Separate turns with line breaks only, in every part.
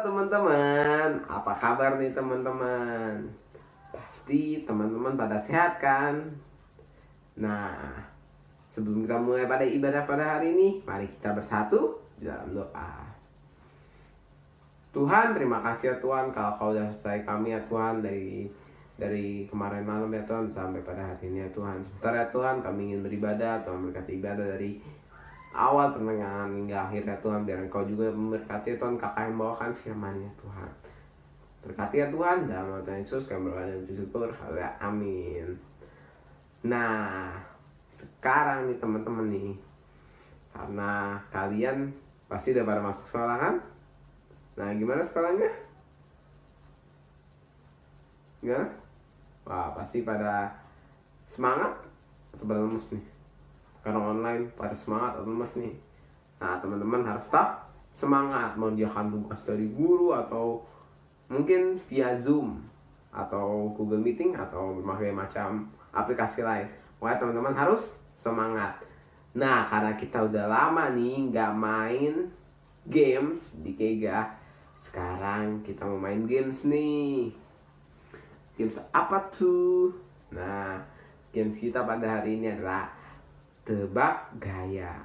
teman-teman, apa kabar nih teman-teman? Pasti teman-teman pada sehat kan? Nah, sebelum kita mulai pada ibadah pada hari ini, mari kita bersatu di dalam doa. Tuhan, terima kasih ya Tuhan, kalau Kau sudah sertai kami ya Tuhan dari kemarin malam ya Tuhan sampai pada hari ini ya Tuhan. Sebentar ya Tuhan, kami ingin beribadah, Tuhan berkati ibadah dari awal pertengahan hingga akhir ya Tuhan. Biar Engkau juga memberkati ya Tuhan, kakak yang bawakan firman-Nya Tuhan. Berkati ya Tuhan, dalam nama Tuhan Yesus kami berdoa dan bersyukur. Haleluya, amin. Nah, sekarang nih teman-teman nih, karena kalian pasti udah pada masuk sekolah kan? Nah, gimana sekolahnya? Gimana? Wah, pasti pada semangat atau pada lemes nih? Karena online pada semangat atau lemes nih? Nah, teman-teman harus tetap semangat mengerjakan tugas dari guru atau mungkin via Zoom atau Google Meeting atau berbagai macam aplikasi lain. Wah, teman-teman harus semangat. Nah, karena kita udah lama nih nggak main games di Kega, sekarang kita mau main games nih. Games apa tuh? Nah, games kita pada hari ini adalah tebak gaya.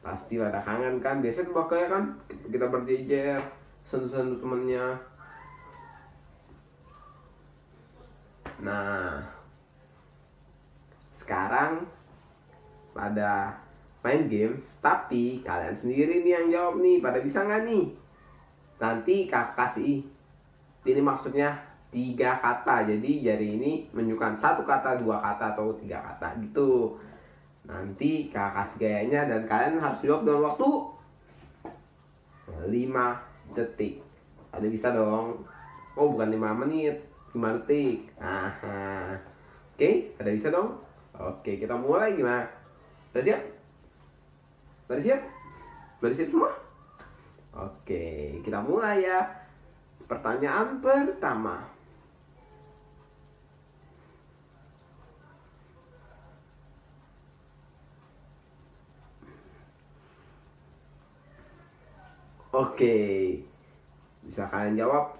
Pasti pada kangen kan? Biasanya tebak gaya kan? Kita berjejer, sentuh-sentuh temennya. Nah, sekarang pada main games, tapi kalian sendiri nih yang jawab nih. Pada bisa nggak nih? Nanti kakak kasih, ini maksudnya 3 kata. Jadi jari ini menunjukkan 1 kata, 2 kata, atau 3 kata gitu. Nanti kakak kasih gayanya dan kalian harus jawab dalam waktu 5 detik. Ada bisa dong? Oh, bukan 5 menit, 5 detik. Aha. Oke, ada bisa dong? Oke, kita mulai gimana? Udah siap? Udah siap? Udah siap semua? Oke, kita mulai ya. Pertanyaan pertama. Oke, bisa kalian jawab?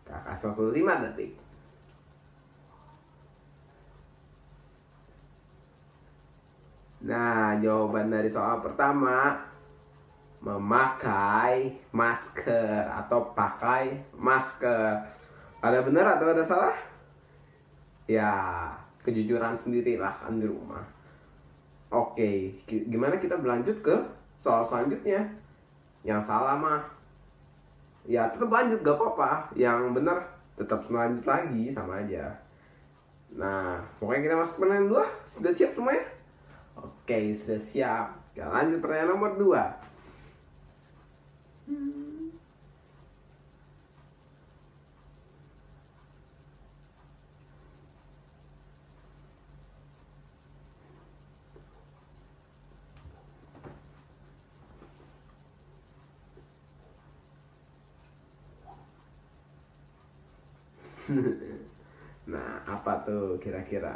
Kakak 25 detik. Nah, jawaban dari soal pertama, memakai masker atau pakai masker. Ada benar atau ada salah? Ya, kejujuran sendirilah kan di rumah. Oke, gimana kita berlanjut ke soal selanjutnya? Yang salah mah ya tetap lanjut, gak apa-apa. Yang benar tetap lanjut lagi, sama aja. Nah, pokoknya kita masuk pertanyaan 2. Sudah siap semuanya? Oke, sudah siap. Kita lanjut pertanyaan nomor 2. Nah, apa tuh kira-kira?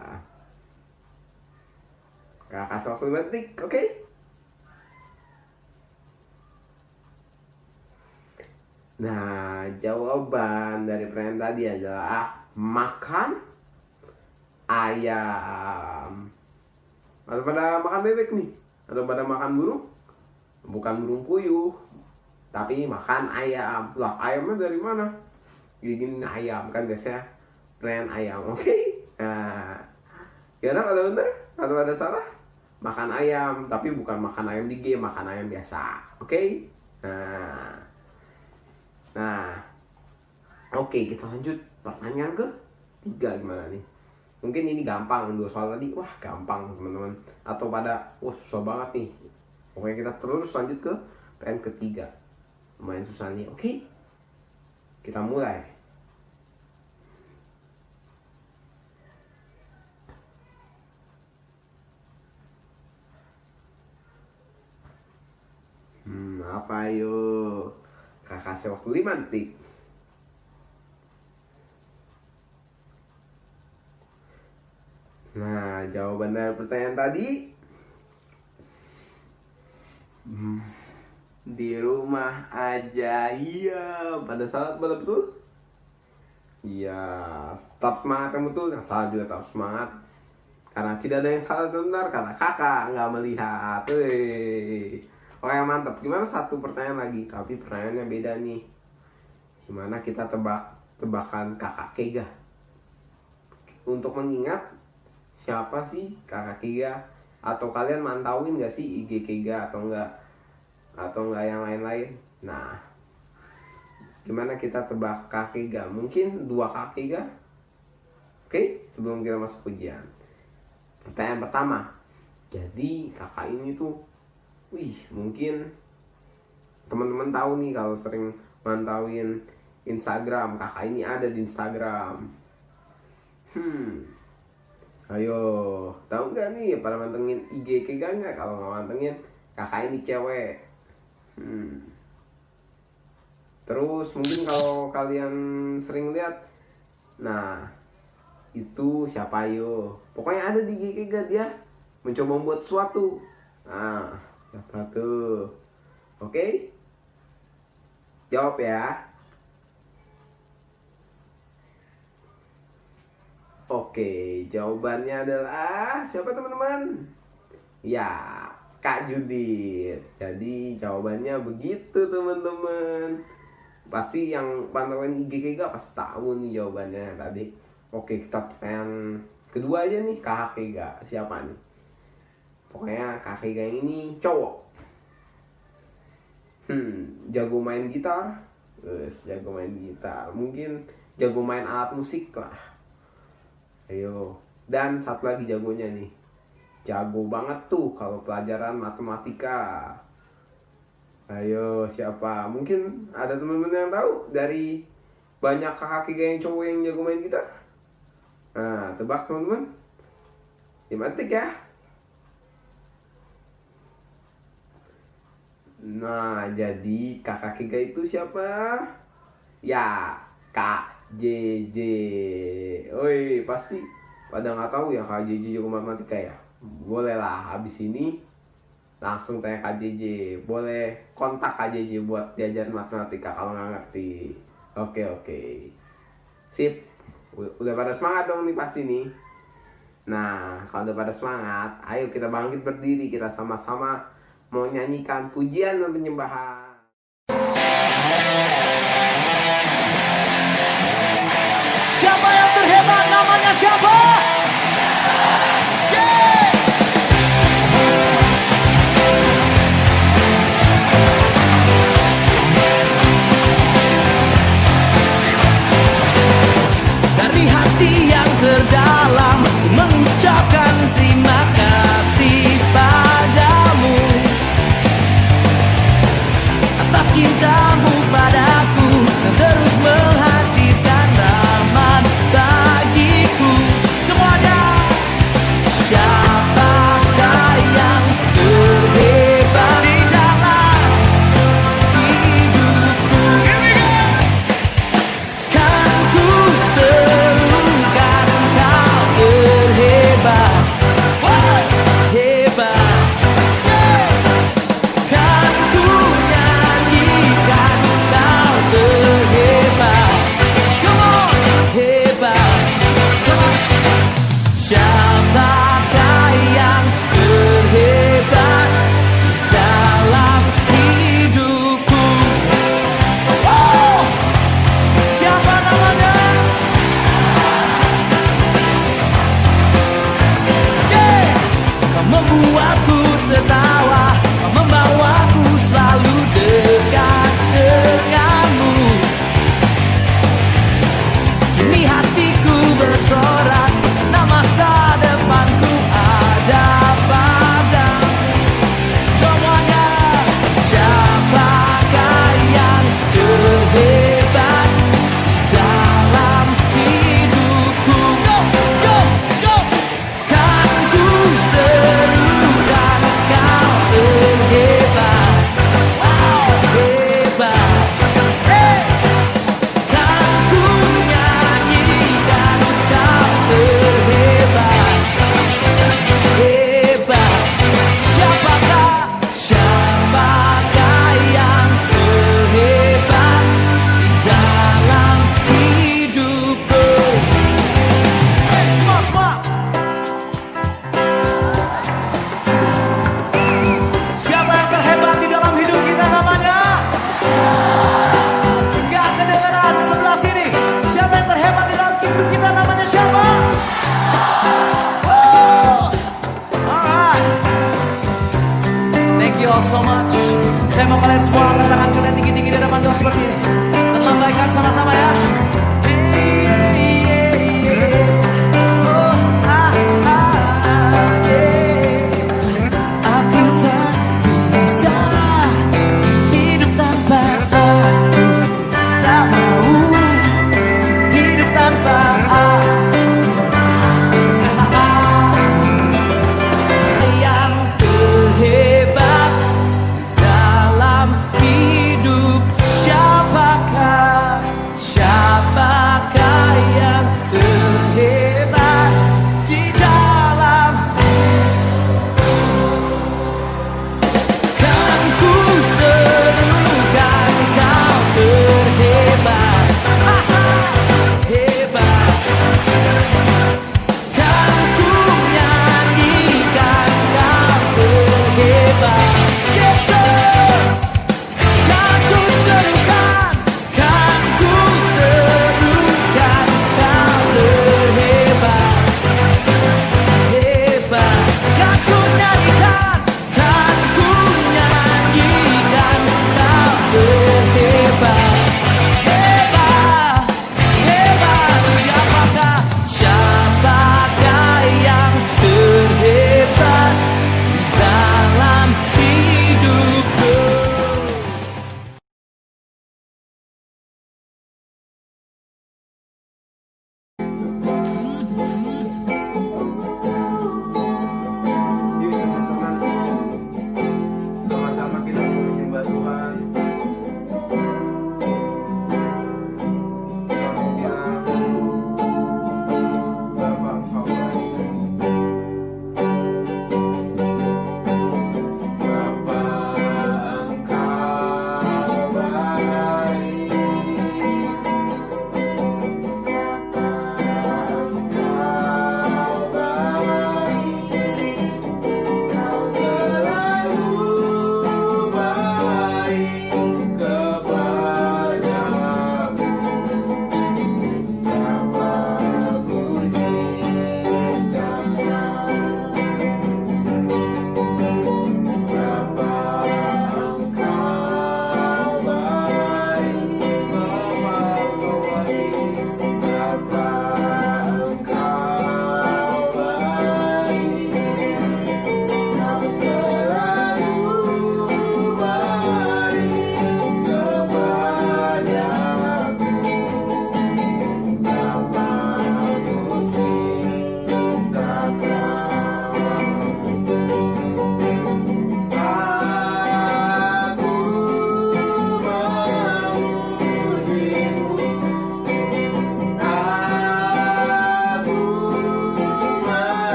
Kakak waktu 5 detik, oke? Nah, jawaban dari pertanyaan tadi adalah makan ayam. Atau pada makan bebek nih? Atau pada makan burung? Bukan burung puyuh, tapi makan ayam. Lah, ayamnya dari mana? Gini ayam kan biasanya pertanyaan ayam, oke? Nah, kira ada bener atau ada salah? Makan ayam, tapi bukan makan ayam di game, makan ayam biasa, oke? Nah, oke, kita lanjut pertanyaan ke 3 gimana nih? Mungkin ini gampang, 2 soal tadi, wah gampang teman-teman. Atau pada, wah susah banget nih. Oke, kita terus lanjut ke pertanyaan ketiga. Lumayan susah nih, oke? Kita mulai. Apa yuk? Kakak kasih waktu 5 detik. Nah, jawaban dari pertanyaan tadi Di rumah aja, iya. Pada saat betul. Iya, tetap semangat yang betul. Yang salah juga tetap semangat. Karena tidak ada yang salah dan benar. Karena kakak nggak melihat. Oke, mantap. Gimana satu pertanyaan lagi? Tapi pertanyaannya beda nih. Gimana kita tebakan kakak Kega? Untuk mengingat siapa sih kakak Kega? Atau kalian mantauin gak sih IG Kega atau enggak yang lain-lain? Nah, gimana kita tebak kakak Kega? Mungkin 2 kakak Kega? Oke, sebelum kita masuk ujian. Pertanyaan pertama. Jadi kakak ini tuh, mungkin teman-teman tahu nih kalau sering mantauin Instagram. Kakak ini ada di Instagram. Ayo, tahu nggak nih pada mantengin IG Kega nggak? Kalau nggak mantengin, kakak ini cewek. Terus mungkin kalau kalian sering lihat, nah itu siapa yo? Pokoknya ada di IG Kega, dia mencoba membuat sesuatu. Nah, siapa tuh? Oke? Jawab ya. Oke, jawabannya adalah siapa teman-teman? Ya, Kak Judit. Jadi jawabannya begitu teman-teman. Pasti yang pantauan IG Kega pasti tahu nih jawabannya tadi. Oke, kita pertanyaan kedua aja nih, Kak Kega. Siapa nih? Pokoknya Kak Kega ini cowok. Jago main gitar. Jago main gitar. Mungkin jago main alat musik lah. Ayo, dan satu lagi jagonya nih, jago banget tuh kalau pelajaran matematika. Ayo, siapa? Mungkin ada teman-teman yang tahu dari banyak kakak Kega yang cowok yang jago main gitar. Nah, tebak teman-teman. Dimatik ya. Nah, jadi kakak Kega itu siapa? Ya, Kak JJ. Oi, pasti pada nggak tahu ya Kak JJ jago matematika ya. Boleh lah, habis ini langsung tanya Kak JJ. Boleh kontak Kak JJ buat diajarin matematika kalau nggak ngerti. Oke. Sip. Udah pada semangat dong nih pasti nih. Nah, kalau udah pada semangat, ayo kita bangkit berdiri. Kita sama-sama mau nyanyikan pujian dan penyembahan.
Siapa yang terhebat, namanya siapa? Dari hati yang terdalam mengucapkan terima kasih padamu atas cintamu padaku yang terus menghadirkan rahmat bagiku. Semua you all so much. Saya mau kalian semua angkat tangan kalian tinggi-tinggi di depan Tuhan seperti ini. Dan lambaikan sama-sama ya. Aku tak bisa hidup tanpa aku, tak mau hidup tanpa aku. Yang terhebat dalam hidup siapakah? Siapa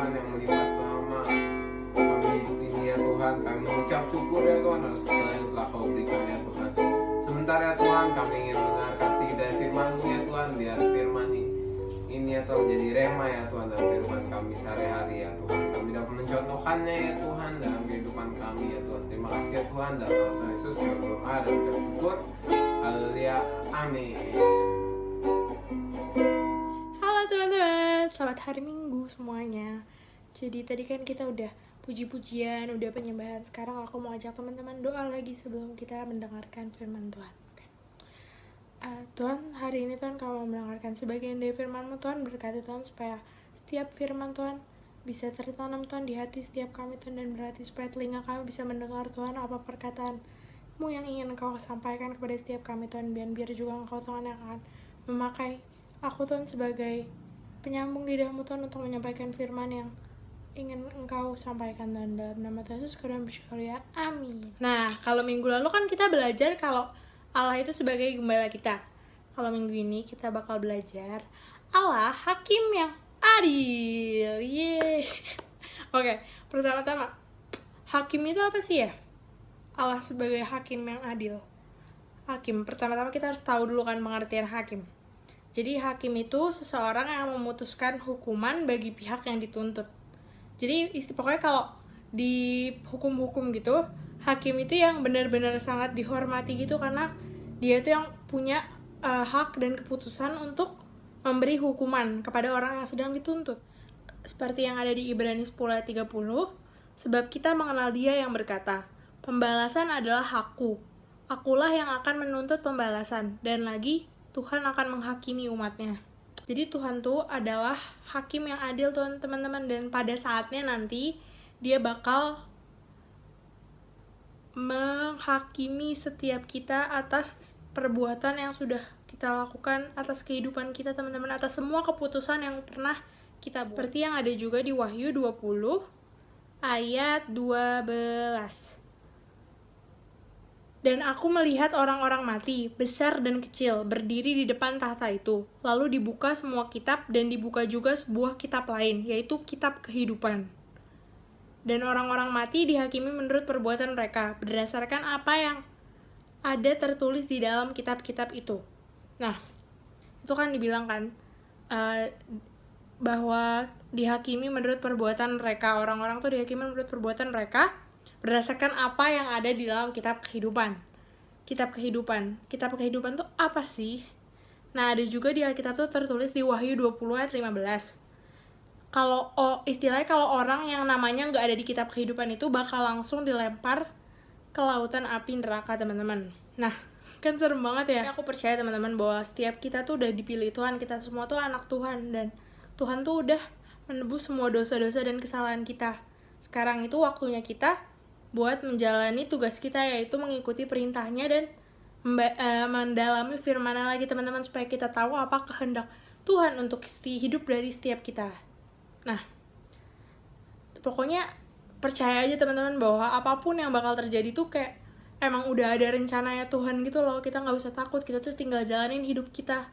Tuhan yang melimpah selama kami hidup ini ya Tuhan. Kami mengucap syukur ya Tuhan atas segala yang telah Kau berikan ya Tuhan. Sementara ya Tuhan, kami ingin mendengarkan dari firman-Mu ya Tuhan. Biar firman ini ya Tuhan menjadi rema ya Tuhan dalam firman kami sehari-hari ya Tuhan. Kami dapat mencontohkannya ya Tuhan dalam kehidupan kami ya Tuhan. Terima kasih ya Tuhan, dalam nama Tuhan Yesus kami berdoa dan ucap syukur. Haleluya, amin.
Halo teman-teman, selamat hari Minggu semuanya. Jadi tadi kan kita udah puji-pujian, udah penyembahan. Sekarang aku mau ajak teman-teman doa lagi sebelum kita mendengarkan firman Tuhan. Tuhan, hari ini Tuhan kami mau mendengarkan sebagian dari firman-Mu. Tuhan berkati Tuhan supaya setiap firman Tuhan bisa tertanam Tuhan di hati setiap kami Tuhan, dan berarti supaya telinga kami bisa mendengar Tuhan apa perkataan-Mu yang ingin Engkau sampaikan kepada setiap kami Tuhan. Biar juga Engkau Tuhan yang akan memakai aku Tuhan sebagai penyambung lidahmu Tuhan untuk menyampaikan firman yang ingin Engkau sampaikan Tuhan. Dalam nama Tuhan Yesus kami bersyukur ya, amin. Nah, kalau minggu lalu kan kita belajar kalau Allah itu sebagai gembala kita. Kalau minggu ini kita bakal belajar Allah hakim yang adil. Yeay. Oke, pertama-tama, hakim itu apa sih ya? Allah sebagai hakim yang adil. Hakim, pertama-tama kita harus tahu dulu kan pengertian hakim. Jadi hakim itu seseorang yang memutuskan hukuman bagi pihak yang dituntut. Jadi pokoknya kalau di hukum-hukum gitu, hakim itu yang benar-benar sangat dihormati gitu, karena dia itu yang punya hak dan keputusan untuk memberi hukuman kepada orang yang sedang dituntut. Seperti yang ada di Ibrani 10 ayat 30, sebab kita mengenal Dia yang berkata, pembalasan adalah hakku. Akulah yang akan menuntut pembalasan, dan lagi Tuhan akan menghakimi umatnya. Jadi Tuhan tuh adalah hakim yang adil teman-teman, dan pada saatnya nanti Dia bakal menghakimi setiap kita atas perbuatan yang sudah kita lakukan, atas kehidupan kita teman-teman, atas semua keputusan yang pernah kita buat. Seperti yang ada juga di Wahyu 20 ayat 12. Dan aku melihat orang-orang mati, besar dan kecil, berdiri di depan tahta itu. Lalu dibuka semua kitab, dan dibuka juga sebuah kitab lain, yaitu kitab kehidupan. Dan orang-orang mati dihakimi menurut perbuatan mereka, berdasarkan apa yang ada tertulis di dalam kitab-kitab itu. Nah, itu kan dibilang kan, bahwa dihakimi menurut perbuatan mereka. Orang-orang tuh dihakimi menurut perbuatan mereka, berdasarkan apa yang ada di dalam kitab kehidupan. Kitab kehidupan tuh apa sih? Nah, ada juga di Alkitab tuh tertulis di Wahyu 20 ayat 15. Istilahnya kalau orang yang namanya nggak ada di kitab kehidupan itu bakal langsung dilempar ke lautan api neraka, teman-teman. Nah, kan serem banget ya. Aku percaya teman-teman bahwa setiap kita tuh udah dipilih Tuhan, kita semua tuh anak Tuhan, dan Tuhan tuh udah menebus semua dosa-dosa dan kesalahan kita. Sekarang itu waktunya kita buat menjalani tugas kita, yaitu mengikuti perintahnya dan mendalami firman-Nya lagi teman-teman, supaya kita tahu apa kehendak Tuhan untuk hidup dari setiap kita. Nah, pokoknya percaya aja teman-teman bahwa apapun yang bakal terjadi tuh kayak emang udah ada rencananya Tuhan gitu loh. Kita nggak usah takut, kita tuh tinggal jalanin hidup kita.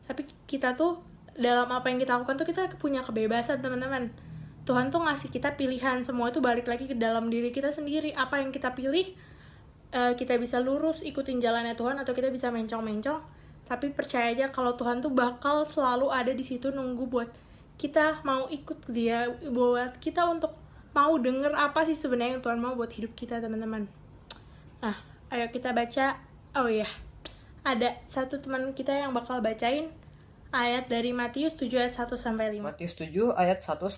Tapi kita tuh dalam apa yang kita lakukan tuh kita punya kebebasan teman-teman. Tuhan tuh ngasih kita pilihan, semua itu balik lagi ke dalam diri kita sendiri. Apa yang kita pilih, kita bisa lurus ikutin jalannya Tuhan, atau kita bisa mencong-mencong. Tapi percaya aja kalau Tuhan tuh bakal selalu ada di situ nunggu buat kita mau ikut Dia, buat kita untuk mau denger apa sih sebenarnya yang Tuhan mau buat hidup kita teman-teman. Nah, ayo kita baca. Oh iya, ada satu teman kita yang bakal bacain ayat dari Matius 7 ayat 1-5.
Matius 7 ayat 1-5.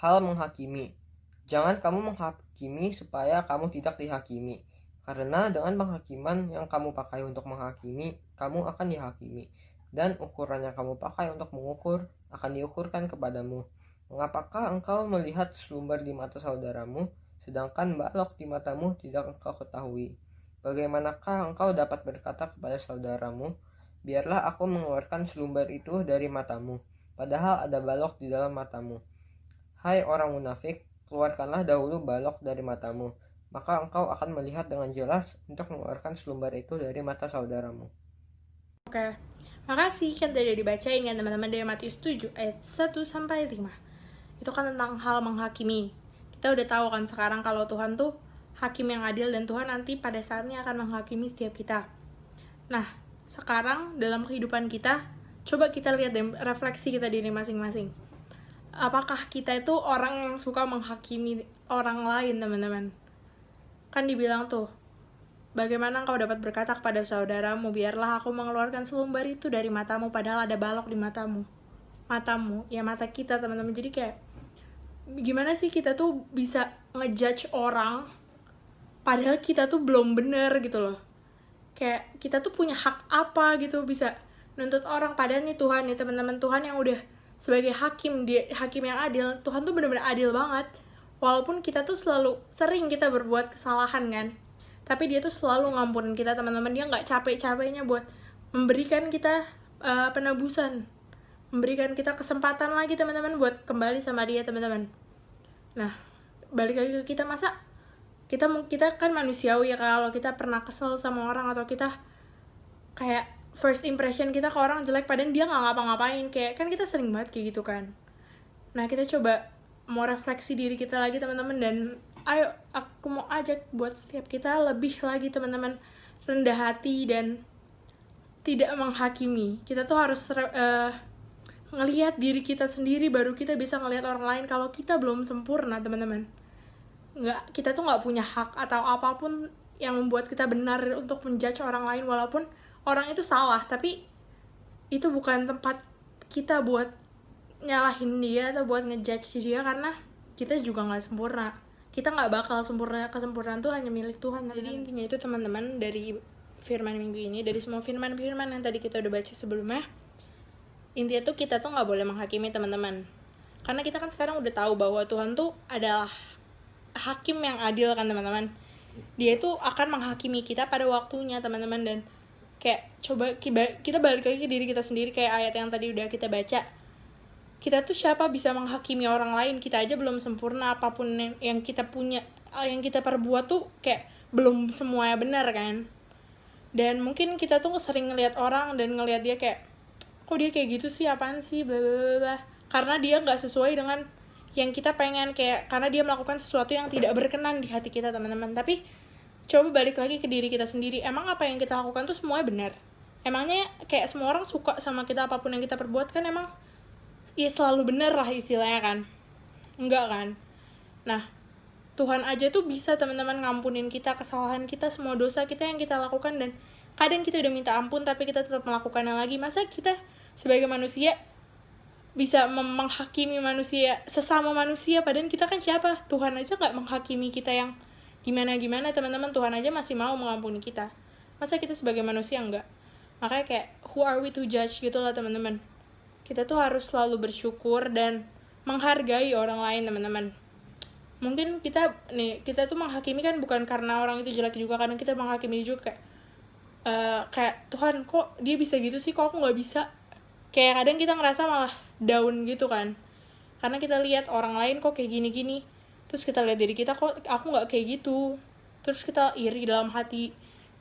Hal menghakimi. Jangan kamu menghakimi supaya kamu tidak dihakimi. Karena dengan penghakiman yang kamu pakai untuk menghakimi, kamu akan dihakimi. Dan ukuran yang kamu pakai untuk mengukur akan diukurkan kepadamu. Mengapakah engkau melihat selumbar di mata saudaramu, sedangkan balok di matamu tidak engkau ketahui? Bagaimanakah engkau dapat berkata kepada saudaramu, biarlah aku mengeluarkan selumbar itu dari matamu, padahal ada balok di dalam matamu? Hai orang munafik, keluarkanlah dahulu balok dari matamu, maka engkau akan melihat dengan jelas untuk mengeluarkan selumbar itu dari mata saudaramu.
Oke, makasih kan tadi udah dibacain kan teman-teman dari Matius 7 ayat 1-5. Itu kan tentang hal menghakimi. Kita udah tahu kan sekarang kalau Tuhan tuh hakim yang adil, dan Tuhan nanti pada saatnya akan menghakimi setiap kita. Nah, sekarang dalam kehidupan kita, coba kita lihat deh refleksi kita diri masing-masing. Apakah kita itu orang yang suka menghakimi orang lain, teman-teman? Kan dibilang tuh, bagaimana engkau dapat berkata kepada saudaramu, biarlah aku mengeluarkan selumbar itu dari matamu, padahal ada balok di matamu. Matamu, ya mata kita, teman-teman. Jadi kayak, gimana sih kita tuh bisa ngejudge orang padahal kita tuh belum bener gitu loh. Kayak kita tuh punya hak apa gitu bisa nuntut orang, padahal nih Tuhan nih teman-teman, Tuhan yang udah sebagai hakim, dia hakim yang adil. Tuhan tuh bener-bener adil banget. Walaupun kita tuh sering kita berbuat kesalahan kan, tapi dia tuh selalu ngampunin kita, teman-teman. Dia nggak capek-capeknya buat memberikan kita penebusan, memberikan kita kesempatan lagi, teman-teman, buat kembali sama dia, teman-teman. Nah, balik lagi ke kita, masa kita kan manusiawi ya, kalau kita pernah kesel sama orang atau kita kayak first impression kita ke orang jelek padahal dia nggak ngapa-ngapain, kayak kan kita sering banget kayak gitu kan. Nah, kita coba mau refleksi diri kita lagi, teman-teman, dan ayo aku mau ajak buat setiap kita lebih lagi, teman-teman, rendah hati dan tidak menghakimi. Kita tuh harus ngelihat diri kita sendiri, baru kita bisa ngelihat orang lain kalau kita belum sempurna, teman-teman. Kita tuh nggak punya hak atau apapun yang membuat kita benar untuk menjudge orang lain, walaupun orang itu salah, tapi itu bukan tempat kita buat nyalahin dia atau buat ngejudge dia, karena kita juga nggak sempurna. Kita nggak bakal sempurna, kesempurnaan tuh hanya milik Tuhan. Jadi intinya itu, teman-teman, dari firman minggu ini, dari semua firman-firman yang tadi kita udah baca sebelumnya, intinya tuh kita tuh nggak boleh menghakimi, teman-teman, karena kita kan sekarang udah tahu bahwa Tuhan tuh adalah hakim yang adil kan, teman-teman. Dia itu akan menghakimi kita pada waktunya, teman-teman. Dan kayak coba kita balik lagi ke diri kita sendiri, kayak ayat yang tadi udah kita baca. Kita tuh siapa bisa menghakimi orang lain? Kita aja belum sempurna, apapun yang kita punya, yang kita perbuat tuh kayak belum semuanya benar kan. Dan mungkin kita tuh sering ngelihat orang dan ngelihat dia kayak, kok dia kayak gitu sih, apaan sih, bla bla bla, karena dia nggak sesuai dengan yang kita pengen, kayak karena dia melakukan sesuatu yang tidak berkenan di hati kita, teman-teman. Tapi coba balik lagi ke diri kita sendiri, emang apa yang kita lakukan tuh semuanya benar? Emangnya kayak semua orang suka sama kita, apapun yang kita perbuat kan emang ya selalu benar lah istilahnya kan? Enggak kan? Nah, Tuhan aja tuh bisa, teman-teman, ngampunin kita kesalahan kita, semua dosa kita yang kita lakukan, dan kadang kita udah minta ampun tapi kita tetap melakukannya lagi. Masa kita sebagai manusia bisa menghakimi manusia, sesama manusia, padahal kita kan siapa? Tuhan aja nggak menghakimi kita yang gimana-gimana, teman-teman. Tuhan aja masih mau mengampuni kita. Masa kita sebagai manusia enggak? Makanya kayak, who are we to judge gitu lah, teman-teman. Kita tuh harus selalu bersyukur dan menghargai orang lain, teman-teman. Mungkin kita tuh menghakimi kan bukan karena orang itu jelek juga, karena kita menghakimi juga kayak Tuhan, kok dia bisa gitu sih, kok aku nggak bisa. Kayak kadang kita ngerasa malah down gitu kan, karena kita lihat orang lain kok kayak gini-gini, terus kita lihat diri kita, kok aku nggak kayak gitu, terus kita iri dalam hati,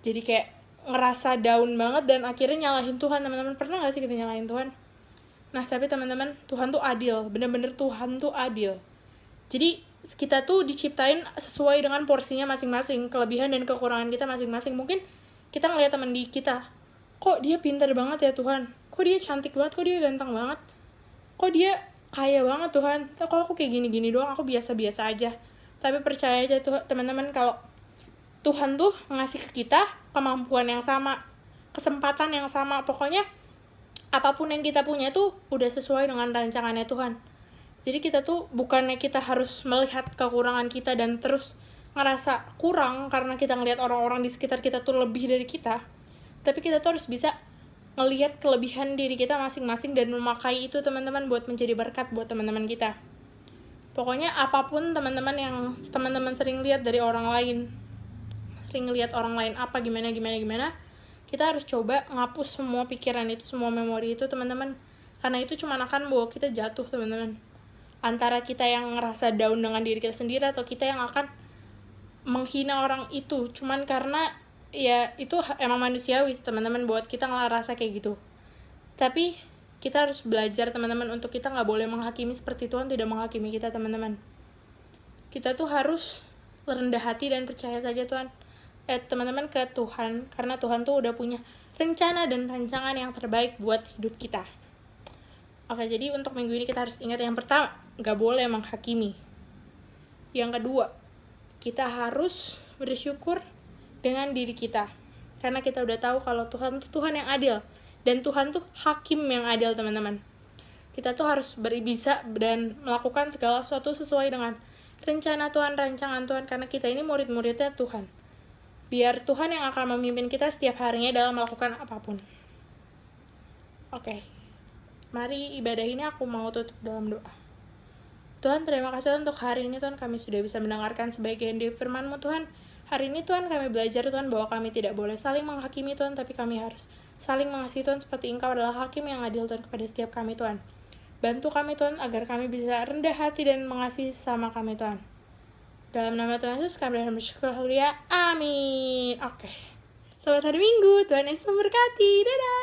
jadi kayak ngerasa down banget dan akhirnya nyalahin Tuhan, teman-teman. Pernah nggak sih kita nyalahin Tuhan? Nah, tapi teman-teman, Tuhan tuh adil, bener-bener Tuhan tuh adil. Jadi kita tuh diciptain sesuai dengan porsinya masing-masing, kelebihan dan kekurangan kita masing-masing. Mungkin kita ngeliat teman di kita, kok dia pintar banget ya Tuhan, kok dia cantik banget, kok dia ganteng banget, kok dia kaya banget Tuhan, kok aku kayak gini-gini doang, aku biasa-biasa aja. Tapi percaya aja tuh teman-teman, kalau Tuhan tuh ngasih ke kita kemampuan yang sama, kesempatan yang sama, pokoknya apapun yang kita punya tuh udah sesuai dengan rancangannya Tuhan. Jadi kita tuh bukannya kita harus melihat kekurangan kita dan terus ngerasa kurang karena kita ngelihat orang-orang di sekitar kita tuh lebih dari kita, tapi kita tuh harus bisa ngelihat kelebihan diri kita masing-masing dan memakai itu, teman-teman, buat menjadi berkat buat teman-teman kita. Pokoknya apapun, teman-teman, yang teman-teman sering lihat dari orang lain, sering lihat orang lain apa gimana, kita harus coba ngapus semua pikiran itu, semua memori itu, teman-teman, karena itu cuma akan bawa kita jatuh, teman-teman. Antara kita yang ngerasa down dengan diri kita sendiri, atau kita yang akan menghina orang itu cuman karena ya itu emang manusiawi, teman-teman, buat kita ngerasa kayak gitu. Tapi Kita harus belajar teman-teman untuk kita nggak boleh menghakimi seperti Tuhan tidak menghakimi kita teman-teman. Kita tuh harus rendah hati dan percaya saja teman-teman ke Tuhan, karena Tuhan tuh udah punya rencana dan rancangan yang terbaik buat hidup kita. Oke, jadi untuk minggu ini kita harus ingat yang pertama, nggak boleh menghakimi. Yang kedua, kita harus bersyukur dengan diri kita, karena kita udah tahu kalau Tuhan tuh Tuhan yang adil, dan Tuhan tuh hakim yang adil teman-teman. Kita tuh harus bisa dan melakukan segala sesuatu sesuai dengan rencana Tuhan, rancangan Tuhan, karena kita ini murid-muridnya Tuhan. Biar Tuhan yang akan memimpin kita setiap harinya dalam melakukan apapun. Oke, mari ibadah ini aku mau tutup dalam doa. Tuhan, terima kasih untuk hari ini Tuhan, kami sudah bisa mendengarkan sebagian dari firman-Mu Tuhan. Hari ini Tuhan kami belajar Tuhan bahwa kami tidak boleh saling menghakimi Tuhan, tapi kami harus saling mengasihi Tuhan seperti Engkau adalah hakim yang adil Tuhan kepada setiap kami Tuhan. Bantu kami Tuhan agar kami bisa rendah hati dan mengasihi sama kami Tuhan. Dalam nama Tuhan Yesus kami bersyukur, haleluya, amin. Oke, selamat hari Minggu, Tuhan Yesus memberkati, dadah.